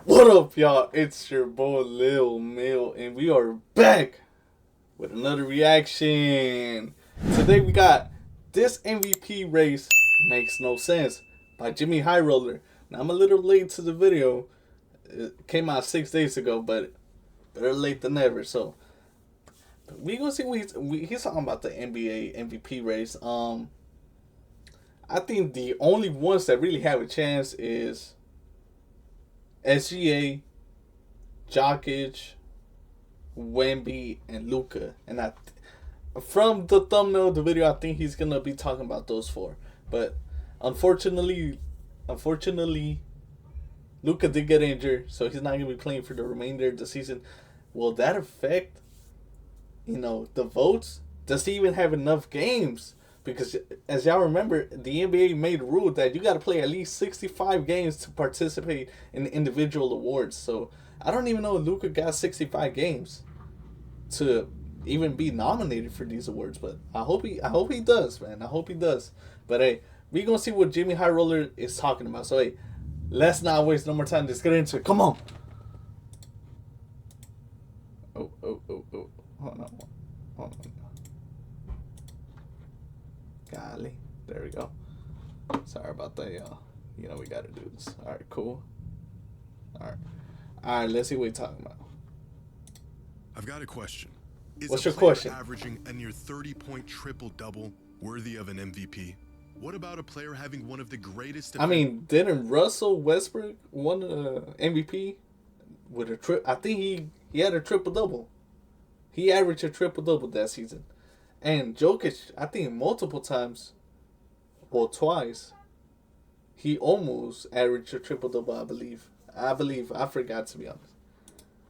What up, y'all? It's your boy Lil Mill, and we are back with another reaction. Today we got This MVP Race Makes No Sense by Jimmy High Roller. Now, I'm a little late to the video. It came out 6 days ago, but better late than never. So, we gonna see what he's talking about the NBA MVP race. I think the only ones that really have a chance is SGA, Jokic, Wemby, and Luka. And from the thumbnail of the video, I think he's gonna be talking about those four. But unfortunately, Luka did get injured, so he's not gonna be playing for the remainder of the season. Will that affect, the votes? Does he even have enough games? Because as y'all remember, the NBA made a rule that you got to play at least 65 games to participate in individual awards. So I don't even know if Luka got 65 games to even be nominated for these awards. But I hope he does, man. I hope he does. But hey, we gonna see what Jimmy High Roller is talking about. So hey, let's not waste no more time. Let's get into it. Come on. Oh. Hold on. Golly. There we go. Sorry about that, y'all. We gotta do this. Alright, cool. Alright, let's see what he's talking about. I've got a question. What's your question? Averaging a near 30-point triple-double worthy of an MVP? What about a player having one of the greatest... didn't Russell Westbrook won the MVP with a trip? I think he had a triple-double. He averaged a triple-double that season. And Jokic, I think multiple times, well, twice, he almost averaged a triple-double, I believe. I forgot, to be honest.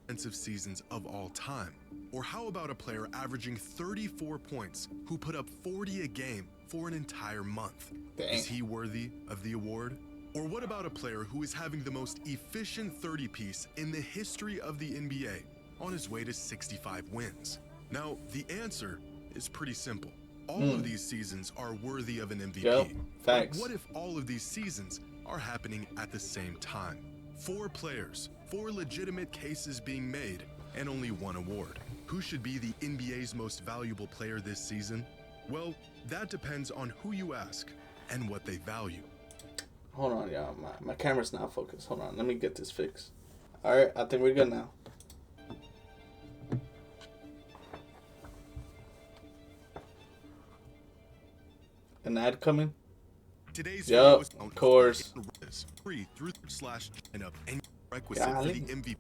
Offensive seasons of all time. Or how about a player averaging 34 points who put up 40 a game for an entire month? Dang. Is he worthy of the award? Or what about a player who is having the most efficient 30-piece in the history of the NBA on his way to 65 wins? Now, the answer is pretty simple. All of these seasons are worthy of an MVP. Yep, facts. But what if all of these seasons are happening at the same time? 4 players, 4 legitimate cases being made, and only one award. Who should be the NBA's most valuable player this season? Well, that depends on who you ask and what they value. Hold on, y'all. My camera's not focused. Hold on. Let me get this fixed. Alright, I think we're good now. An ad coming? Today's video is of course. Free through / and up and requisite for the MVP.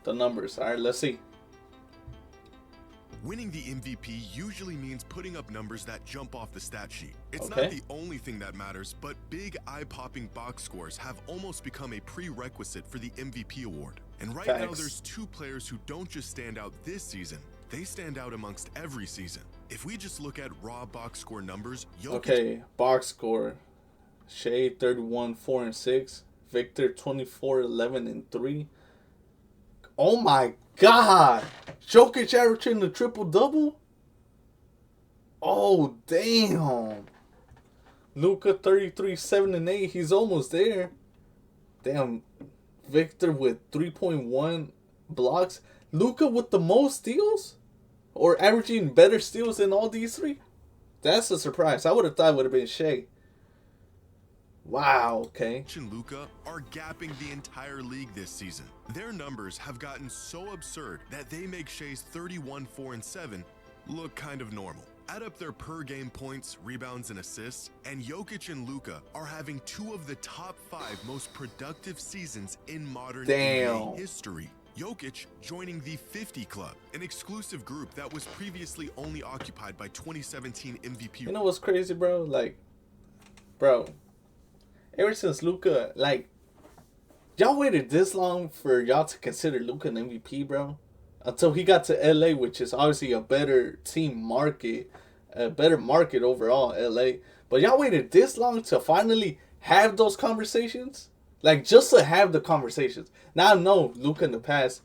The numbers. Alright, let's see. Winning the MVP usually means putting up numbers that jump off the stat sheet. It's Okay. not the only thing that matters, but big eye-popping box scores have almost become a prerequisite for the MVP award. And right now there's 2 players who don't just stand out this season, they stand out amongst every season. If we just look at raw box score numbers, Okay, box score. Shea 31, 4 and 6. Victor 24, 11 and 3. Oh my God! Jokic averaging the triple-double? Oh, damn. Luka 33, 7 and 8. He's almost there. Damn. Victor with 3.1 blocks. Luka with the most steals? Or averaging better steals than all these 3? That's a surprise. I would have thought it would have been Shea. Wow, okay. and Luka are gapping the entire league this season. Their numbers have gotten so absurd that they make Shea's 31, 4 and 7 look kind of normal. Add up their per-game points, rebounds, and assists, and Jokic and Luka are having 2 of the top 5 most productive seasons in modern NBA history. Jokic joining the 50 Club, an exclusive group that was previously only occupied by 2017 MVP. You know what's crazy, bro? Bro, ever since Luka, y'all waited this long for y'all to consider Luka an MVP, bro? Until he got to LA, which is obviously a better team market, a better market overall, LA. But y'all waited this long to finally have those conversations? Just to have the conversations. Now I know Luka in the past,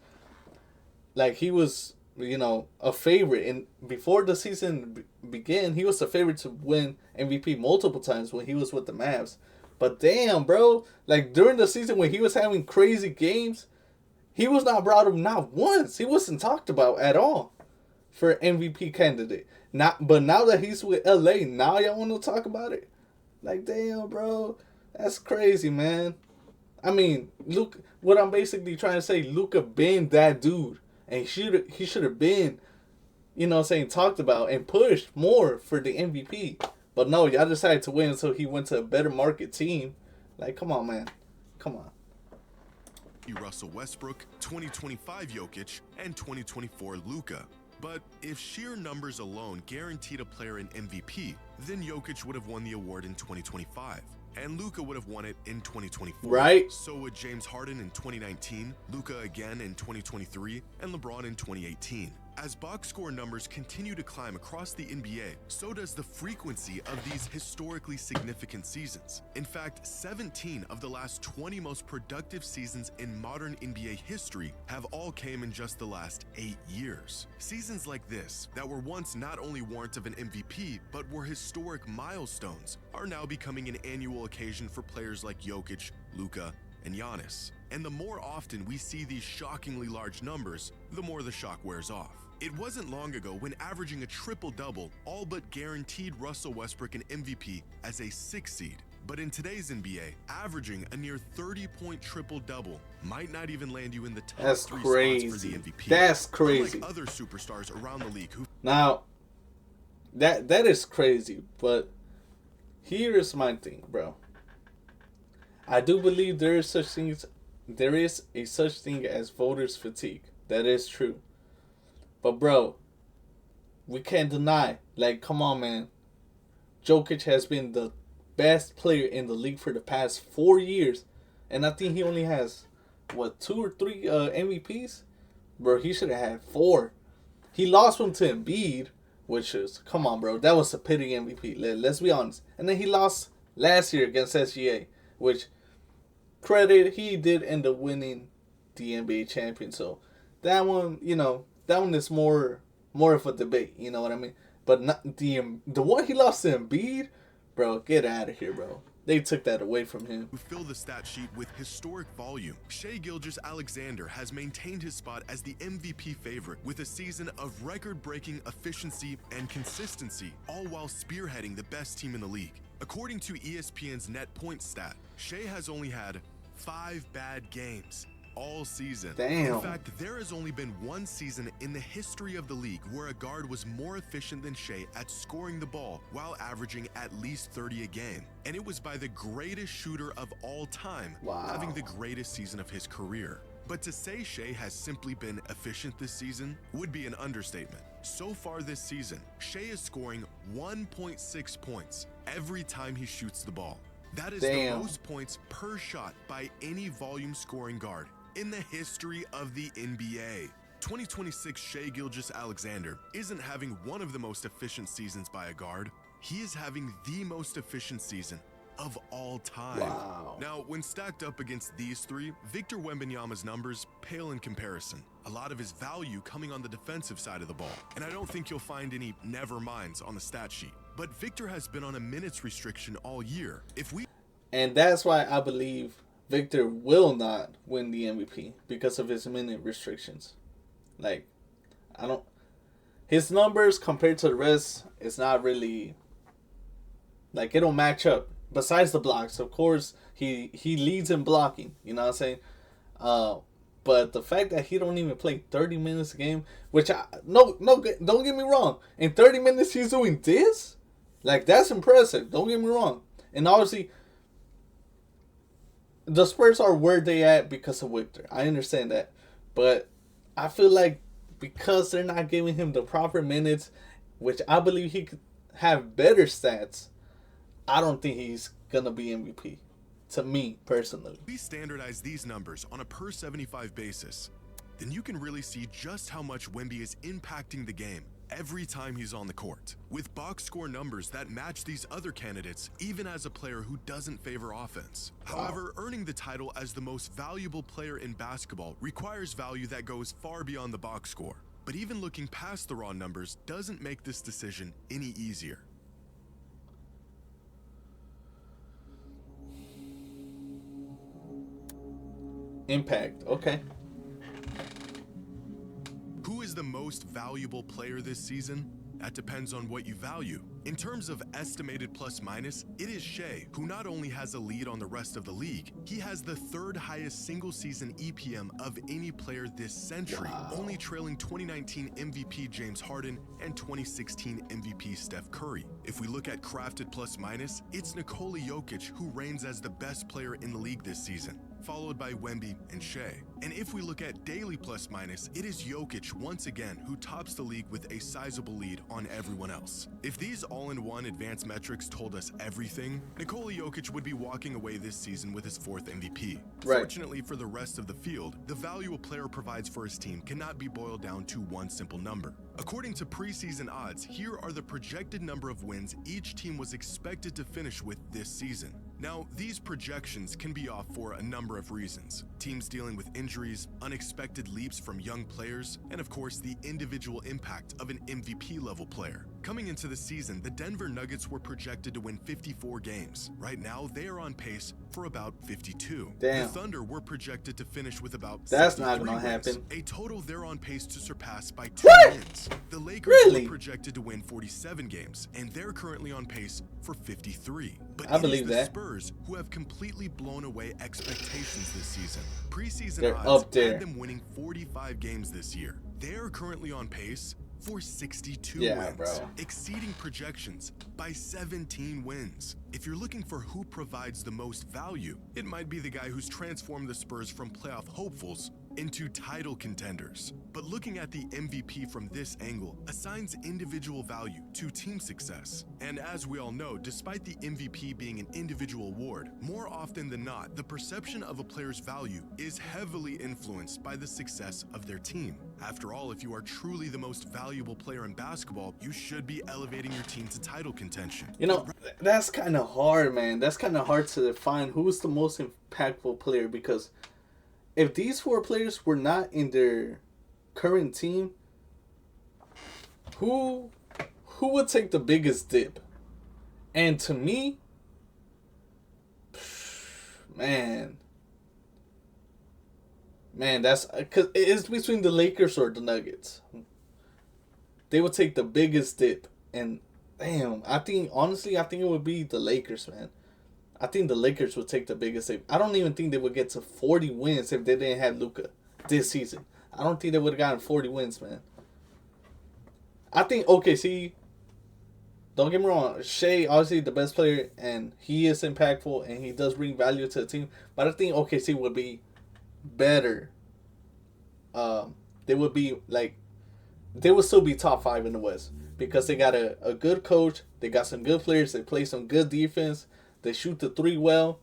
he was a favorite. And before the season began, he was a favorite to win MVP multiple times when he was with the Mavs. But damn, bro, like during the season when he was having crazy games, he was not brought up not once. He wasn't talked about at all for MVP candidate. But now that he's with LA, now y'all want to talk about it? Like, damn, bro, that's crazy, man. I mean, Luke. What I'm basically trying to say, Luka been that dude, and he should have been, talked about and pushed more for the MVP. But no, y'all decided to wait until he went to a better market team. Like, come on, man, come on. Russell Westbrook, 2025 Jokic, and 2024 Luka. But if sheer numbers alone guaranteed a player an MVP, then Jokic would have won the award in 2025. And Luka would have won it in 2024. Right. So would James Harden in 2019, Luka again in 2023, and LeBron in 2018. As box score numbers continue to climb across the NBA, so does the frequency of these historically significant seasons. In fact, 17 of the last 20 most productive seasons in modern NBA history have all came in just the last 8 years. Seasons like this, that were once not only warrant of an MVP, but were historic milestones, are now becoming an annual occasion for players like Jokic, Luka, and Giannis. And the more often we see these shockingly large numbers, the more the shock wears off. It wasn't long ago when averaging a triple-double all but guaranteed Russell Westbrook an MVP as a 6 seed. But in today's NBA, averaging a near 30-point triple-double might not even land you in the top 3 spots for the MVP. That's crazy. Unlike other superstars around the league who... Now, that is crazy, but here's my thing, bro. I do believe there is a such thing as voters fatigue. That is true. But bro, we can't deny. Like, come on, man. Jokic has been the best player in the league for the past 4 years, and I think he only has 2 or 3 MVPs. Bro, he should have had 4. He lost one to Embiid, which is, come on, bro, that was a pity MVP. Let's be honest. And then he lost last year against SGA, which credit, he did end up winning the NBA champion. So that one, that one is more of a debate, you know what I mean? But not the one he lost to Embiid, bro, get out of here, bro. They took that away from him. Who fill the stat sheet with historic volume. Shai Gilgeous-Alexander has maintained his spot as the MVP favorite with a season of record-breaking efficiency and consistency, all while spearheading the best team in the league. According to ESPN's net points stat, Shai has only had 5 bad games all season. Damn. In fact, there has only been one season in the history of the league where a guard was more efficient than Shai at scoring the ball while averaging at least 30 a game. And it was by the greatest shooter of all time, having the greatest season of his career. But to say Shai has simply been efficient this season would be an understatement. So far this season, Shai is scoring 1.6 points every time he shoots the ball. That is the most points per shot by any volume scoring guard in the history of the NBA. 2026 Shai Gilgeous-Alexander isn't having one of the most efficient seasons by a guard. He is having the most efficient season of all time. Wow. Now, when stacked up against these 3, Victor Wembanyama's numbers pale in comparison. A lot of his value coming on the defensive side of the ball. And I don't think you'll find any never minds on the stat sheet. But Victor has been on a minutes restriction all year. And that's why I believe Victor will not win the MVP because of his minute restrictions. Like, his numbers compared to the rest, it's not really, like, it don't match up. Besides the blocks, of course, he leads in blocking, you know what I'm saying? But the fact that he don't even play 30 minutes a game, which don't get me wrong. In 30 minutes he's doing this? Like, that's impressive. Don't get me wrong. And obviously, the Spurs are where they at because of Victor. I understand that. But I feel like because they're not giving him the proper minutes, which I believe he could have better stats, I don't think he's going to be MVP. To me, personally. If we standardize these numbers on a per 75 basis, then you can really see just how much Wemby is impacting the game every time he's on the court. With box score numbers that match these other candidates, even as a player who doesn't favor offense. However, earning the title as the most valuable player in basketball requires value that goes far beyond the box score. But even looking past the raw numbers doesn't make this decision any easier. Impact, okay. Who is the most valuable player this season? That depends on what you value. In terms of estimated plus minus, it is Shai, who not only has a lead on the rest of the league, he has the third highest single season EPM of any player this century, only trailing 2019 MVP James Harden and 2016 MVP Steph Curry. If we look at crafted plus minus, it's Nikola Jokic who reigns as the best player in the league this season, followed by Wemby and Shai. And if we look at daily plus minus, it is Jokic once again who tops the league with a sizable lead on everyone else. If these all-in-one advanced metrics told us everything, Nikola Jokic would be walking away this season with his 4th MVP. Right. Fortunately for the rest of the field, the value a player provides for his team cannot be boiled down to one simple number. According to preseason odds, here are the projected number of wins each team was expected to finish with this season. Now, these projections can be off for a number of reasons. Teams dealing with injuries, unexpected leaps from young players, and of course the individual impact of an MVP level player. Coming into the season, the Denver Nuggets were projected to win 54 games. Right now, they are on pace for about 52. Damn. The Thunder were projected to finish with about That's not 63 gonna wins, happen. a total they're on pace to surpass by 2 What? wins. The Lakers Really? were projected to win 47 games, and they're currently on pace for 53. But I it is believe the that. Spurs who have completely blown away expectations this season. Preseason They're odds up there. had them winning 45 games this year. They're currently on pace for 62 Yeah, wins, bro. exceeding projections by 17 wins. If you're looking for who provides the most value, it might be the guy who's transformed the Spurs from playoff hopefuls into title contenders. But looking at the MVP from this angle assigns individual value to team success. And as we all know, despite the MVP being an individual award, more often than not, the perception of a player's value is heavily influenced by the success of their team. After all, if you are truly the most valuable player in basketball, you should be elevating your team to title contention. You know, that's kind of hard, man. That's kind of hard to define who's the most impactful player, because if these 4 players were not in their current team, who would take the biggest dip? And to me, man, that's because it's between the Lakers or the Nuggets. They would take the biggest dip, and damn, I think it would be the Lakers, man. I think the Lakers would take the biggest dip. I don't even think they would get to 40 wins if they didn't have Luka this season. I don't think they would have gotten 40 wins, man. I think OKC, don't get me wrong, Shai, obviously the best player, and he is impactful, and he does bring value to the team. But I think OKC would be better. They would be like, they would still be top 5 in the West, because they got a good coach, they got some good players, they play some good defense, they shoot the 3 well.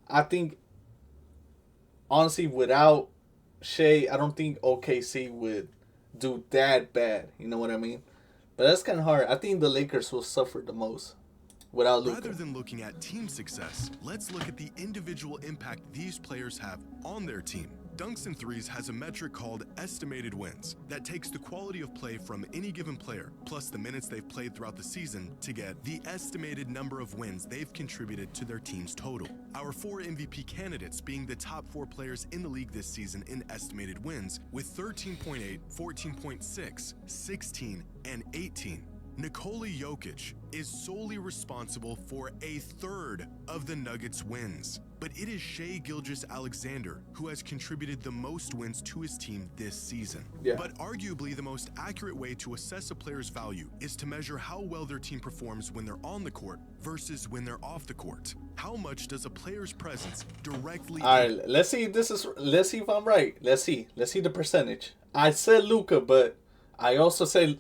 I think, honestly, without Shai, I don't think OKC would do that bad. You know what I mean? But that's kind of hard. I think the Lakers will suffer the most without Luka. Rather than looking at team success, let's look at the individual impact these players have on their team. Dunks and Threes has a metric called estimated wins that takes the quality of play from any given player plus the minutes they've played throughout the season to get the estimated number of wins they've contributed to their team's total. Our 4 MVP candidates being the top 4 players in the league this season in estimated wins with 13.8, 14.6, 16, and 18. Nikola Jokic is solely responsible for a third of the Nuggets' wins. But it is Shai Gilgeous-Alexander who has contributed the most wins to his team this season. Yeah. But arguably the most accurate way to assess a player's value is to measure how well their team performs when they're on the court versus when they're off the court. How much does a player's presence directly... All right, let's see if I'm right. Let's see the percentage. I said Luka, but I also said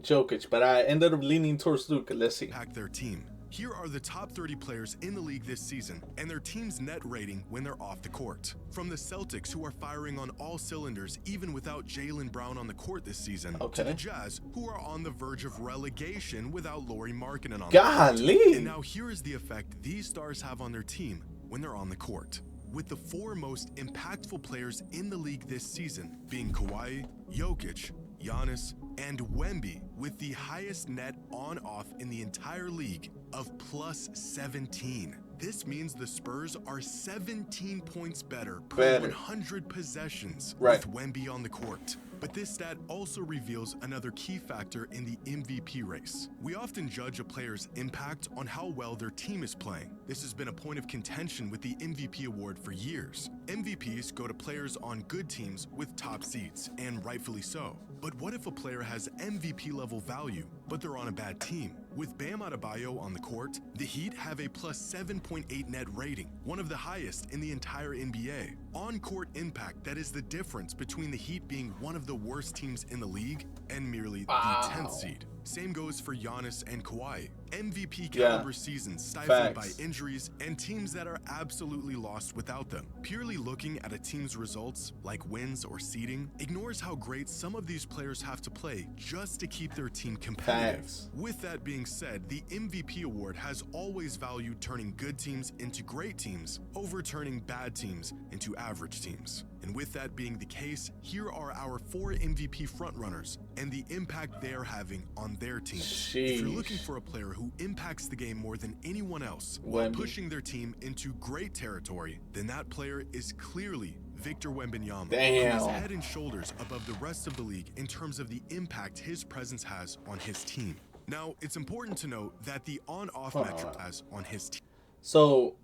Jokic, but I ended up leaning towards Luka. Let's see. Impact their team. Here are the top 30 players in the league this season and their team's net rating when they're off the court. From the Celtics, who are firing on all cylinders even without Jaylen Brown on the court this season, to the Jazz, who are on the verge of relegation without Lauri Markkanen on the court. And now here is the effect these stars have on their team when they're on the court. With the 4 most impactful players in the league this season being Kawhi, Jokic, Giannis, and Wemby with the highest net on-off in the entire league of plus 17. This means the Spurs are 17 points better per 100 possessions with Wemby on the court. But this stat also reveals another key factor in the MVP race. We often judge a player's impact on how well their team is playing. This has been a point of contention with the MVP award for years. MVPs go to players on good teams with top seeds, and rightfully so. But what if a player has MVP level value, but they're on a bad team? With Bam Adebayo on the court, the Heat have a plus 7.8 net rating, one of the highest in the entire NBA. On-court impact, that is the difference between the Heat being one of the worst teams in the league and merely the 10th seed. Same goes for Giannis and Kawhi. MVP caliber seasons stifled by injuries and teams that are absolutely lost without them. Purely looking at a team's results, like wins or seeding, ignores how great some of these players have to play just to keep their team competitive. With that being said, the MVP award has always valued turning good teams into great teams over turning bad teams into average teams. And with that being the case, here are our 4 MVP frontrunners and the impact they are having on their teams. If you're looking for a player who impacts the game more than anyone else while pushing their team into great territory, then that player is clearly Victor Wembanyama, who is head and shoulders above the rest of the league in terms of the impact his presence has on his team. Now, it's important to note that the on-off metric has on his team. So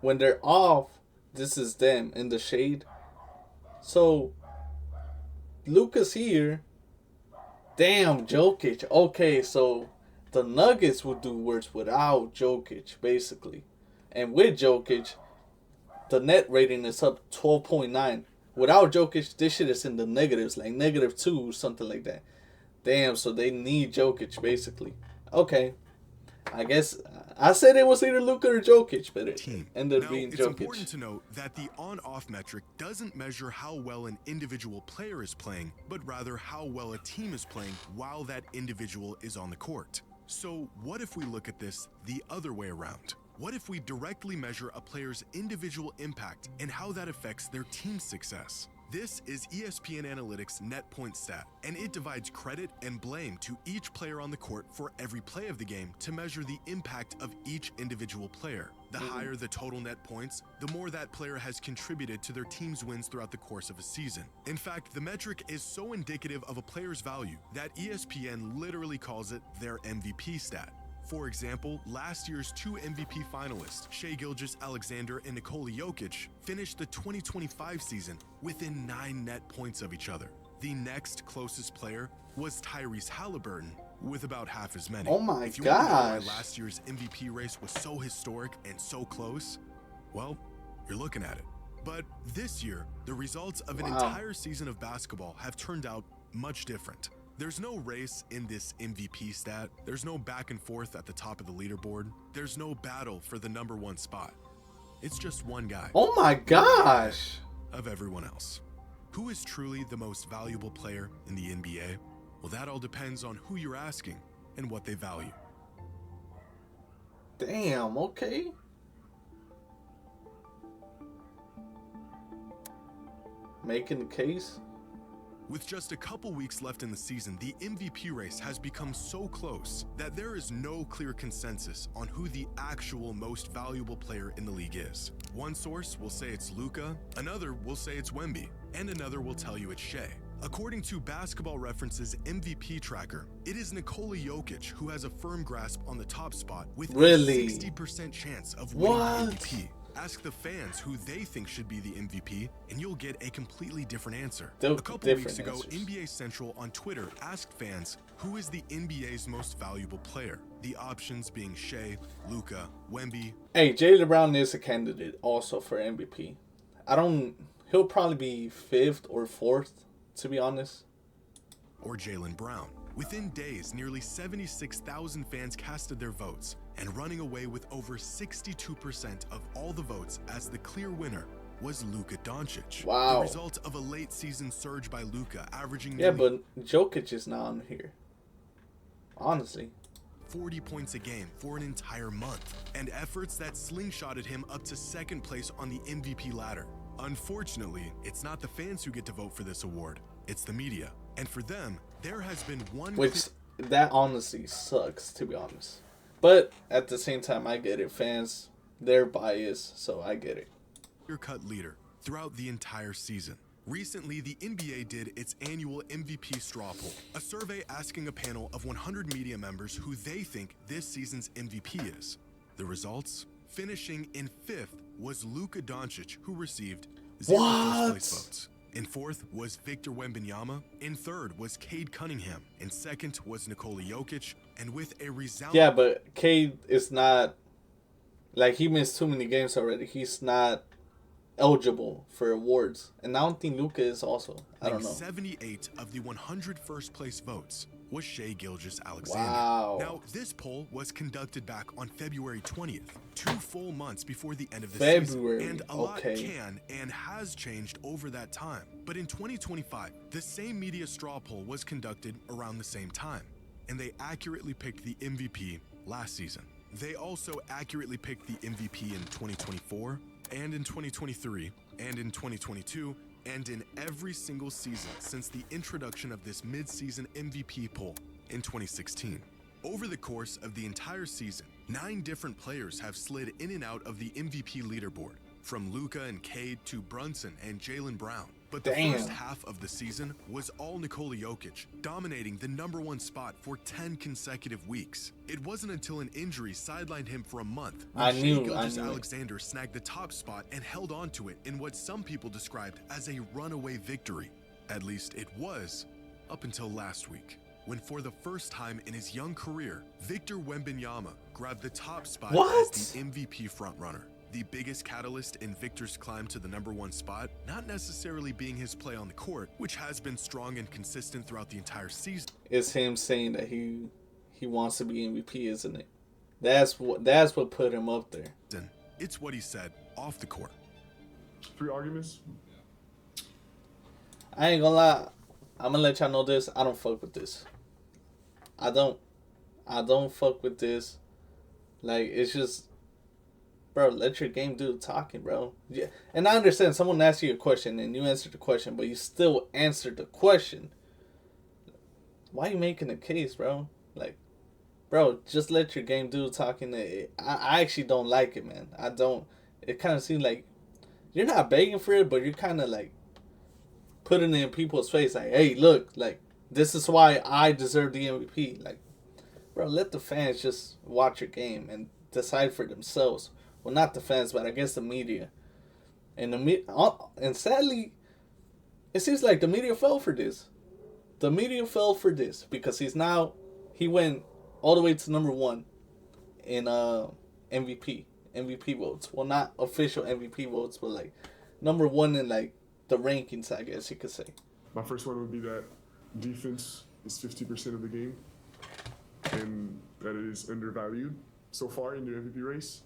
when they're off, this is them in the shade. So Luka's here. Damn, Jokic. Okay, so the Nuggets would do worse without Jokic, basically. And with Jokic, the net rating is up 12.9. Without Jokic, this shit is in the negatives, like -2 or something like that. Damn, so they need Jokic, basically. Okay. I guess I said it was either Luka or Jokic, but it ended up being Jokic. It's important to note that the on-off metric doesn't measure how well an individual player is playing, but rather how well a team is playing while that individual is on the court. So what if we look at this the other way around? What if we directly measure a player's individual impact and how that affects their team's success? This is ESPN Analytics net point stat, and it divides credit and blame to each player on the court for every play of the game to measure the impact of each individual player. The higher the total net points, the more that player has contributed to their team's wins throughout the course of a season. In fact, the metric is so indicative of a player's value that ESPN literally calls it their MVP stat. For example, last year's 2 MVP finalists, Shai Gilgeous-Alexander and Nikola Jokic, finished the 2025 season within 9 net points of each other. The next closest player was Tyrese Halliburton, with about half as many. Oh my if you want to know gosh. why last year's MVP race was so historic and so close, well, you're looking at it. But this year, the results of an entire season of basketball have turned out much different. There's no race in this MVP stat. There's no back and forth at the top of the leaderboard. There's no battle for the number 1 spot. It's just one guy. Oh my gosh. Of everyone else. Who is truly the most valuable player in the NBA? Well, that all depends on who you're asking and what they value. Damn, okay. Making the case. With just a couple weeks left in the season, the MVP race has become so close that there is no clear consensus on who the actual most valuable player in the league is. One source will say it's Luka, another will say it's Wemby, and another will tell you it's Shai. According to Basketball Reference's MVP tracker, it is Nikola Jokic who has a firm grasp on the top spot with a 60% chance of winning the MVP. Ask the fans who they think should be the MVP, and you'll get a completely different answer. A couple weeks ago, NBA Central on Twitter asked fans who is the NBA's most valuable player. The options being Shai, Luka, Wemby. Hey, Jaylen Brown is a candidate also for MVP. He'll probably be 5th or 4th, to be honest. Or Jaylen Brown. Within days, nearly 76,000 fans casted their votes, and running away with over 62% of all the votes as the clear winner was Luka Doncic. Wow. The result of a late season surge by Luka, averaging but Jokic is not on here. Honestly. 40 points a game for an entire month, and efforts that slingshotted him up to 2nd place on the MVP ladder. Unfortunately, it's not the fans who get to vote for this award, it's the media. And for them, there has been one... Which, that honestly sucks, to be honest. But at the same time, I get it. Fans, they're biased, so I get it. Clear-cut leader throughout the entire season. Recently, the NBA did its annual MVP straw poll, a survey asking a panel of 100 media members who they think this season's MVP is. The results? Finishing in 5th was Luka Doncic, who received 0 first-place votes. In 4th was Victor Wembanyama. In 3rd was Cade Cunningham. In 2nd was Nikola Jokic. And with a resounding... Yeah, but Cade is not... Like, he missed too many games already. He's not eligible for awards. And I don't think Luka is also. I don't know. 78 of the 100 first-place votes was Shai Gilgeous-Alexander. Wow. Now, this poll was conducted back on February 20th, 2 full months before the end of the February. season. And a lot can and has changed over that time. But in 2025, the same media straw poll was conducted around the same time. And they accurately picked the MVP last season. They also accurately picked the MVP in 2024, and in 2023, and in 2022, and in every single season since the introduction of this mid-season MVP poll in 2016. Over the course of the entire season, 9 different players have slid in and out of the MVP leaderboard, from Luka and Cade to Brunson and Jaylen Brown. But the first half of the season was all Nikola Jokic, dominating the #1 spot for 10 consecutive weeks. It wasn't until an injury sidelined him for a month when Shai Gilgeous-Alexander snagged the top spot and held on to it in what some people described as a runaway victory. At least it was, up until last week, when for the first time in his young career, Victor Wembanyama grabbed the top spot as the MVP frontrunner. The biggest catalyst in Victor's climb to the #1 spot, not necessarily being his play on the court, which has been strong and consistent throughout the entire season. It's him saying that he wants to be MVP, isn't it? That's what put him up there. It's what he said off the court. 3 arguments. I ain't gonna lie. I'm gonna let y'all know this. I don't fuck with this. I don't fuck with this. Like, it's just... Bro, let your game do the talking, bro. Yeah. And I understand someone asked you a question and you answered the question, but you still answered the question. Why are you making a case, bro? Like, bro, just let your game do the talking. I actually don't like it, man. I don't. It kind of seems like you're not begging for it, but you're kind of like putting it in people's face. Like, hey, look, like, this is why I deserve the MVP. Like, bro, let the fans just watch your game and decide for themselves. Well, not the fans, but I guess the media. And and sadly, it seems like the media fell for this. The media fell for this because he went all the way to #1 in MVP votes. Well, not official MVP votes, but like #1 in like the rankings, I guess you could say. My first one would be that defense is 50% of the game, and that it is undervalued so far in the MVP race.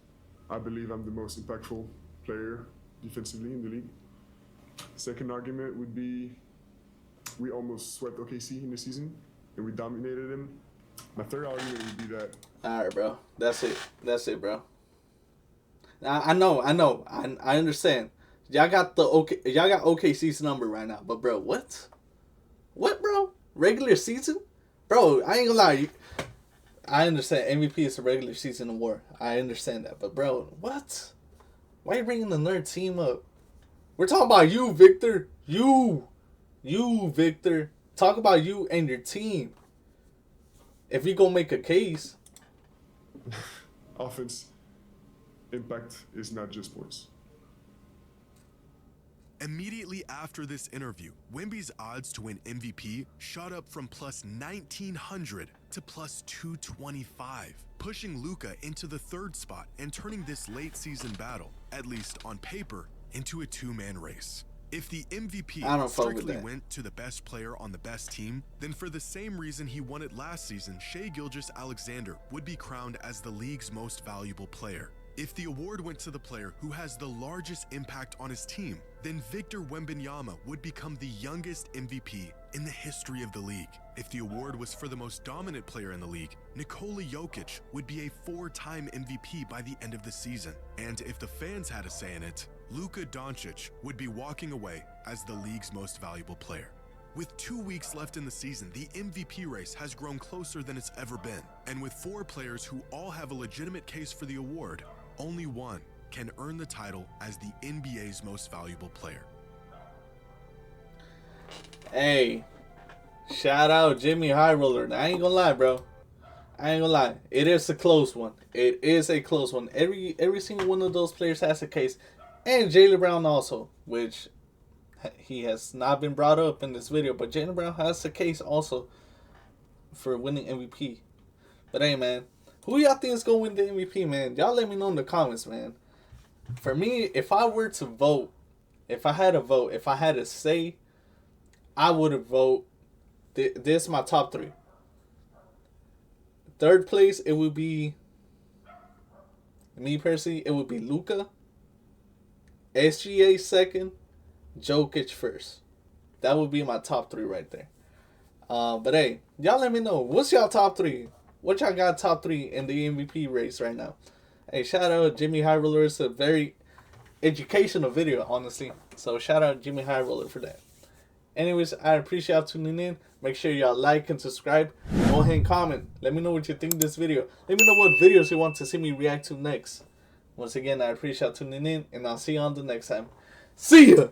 I believe I'm the most impactful player defensively in the league. Second argument would be we almost swept OKC in the season, and we dominated them. My third argument would be that... All right, bro. That's it, bro. I know. I understand. Y'all got OKC's number right now, but bro, what? What, bro? Regular season? Bro, I ain't gonna lie. I understand MVP is a regular season award. I understand that. But, bro, what? Why are you bringing the nerd team up? We're talking about you, Victor. You, Victor. Talk about you and your team. If you gonna make a case. Offense impact is not just points. Immediately after this interview, Wemby's odds to win MVP shot up from plus 1,900 to plus 225, pushing Luka into the 3rd spot and turning this late season battle, at least on paper, into a 2-man race. If the MVP strictly went to the best player on the best team, then for the same reason he won it last season, Shai Gilgeous-Alexander would be crowned as the league's most valuable player. If the award went to the player who has the largest impact on his team, then Victor Wembanyama would become the youngest MVP in the history of the league. If the award was for the most dominant player in the league, Nikola Jokic would be a 4-time MVP by the end of the season. And if the fans had a say in it, Luka Doncic would be walking away as the league's most valuable player. With 2 weeks left in the season, the MVP race has grown closer than it's ever been. And with 4 players who all have a legitimate case for the award, only one can earn the title as the NBA's most valuable player. Hey, shout out Jimmy High Roller. I ain't gonna lie, bro. I ain't gonna lie. It is a close one. It is a close one. Every single one of those players has a case. And Jaylen Brown also, which he has not been brought up in this video, but Jaylen Brown has a case also for winning MVP. But hey, man, who y'all think is going to win the MVP, man? Y'all let me know in the comments, man. For me, if I were to vote, if I had a say, I would vote. This is my top 3. Third place, it would be, me personally, it would be Luka. SGA second. Jokic first. That would be my top 3 right there. But hey, y'all let me know. What's y'all top 3? What y'all got top 3 in the MVP race right now? Hey, shout out Jimmy High Roller. It's a very educational video, honestly. So shout out Jimmy High Roller for that. Anyways, I appreciate y'all tuning in. Make sure y'all like and subscribe. Go ahead and comment. Let me know what you think of this video. Let me know what videos you want to see me react to next. Once again, I appreciate y'all tuning in, and I'll see you on the next time. See ya!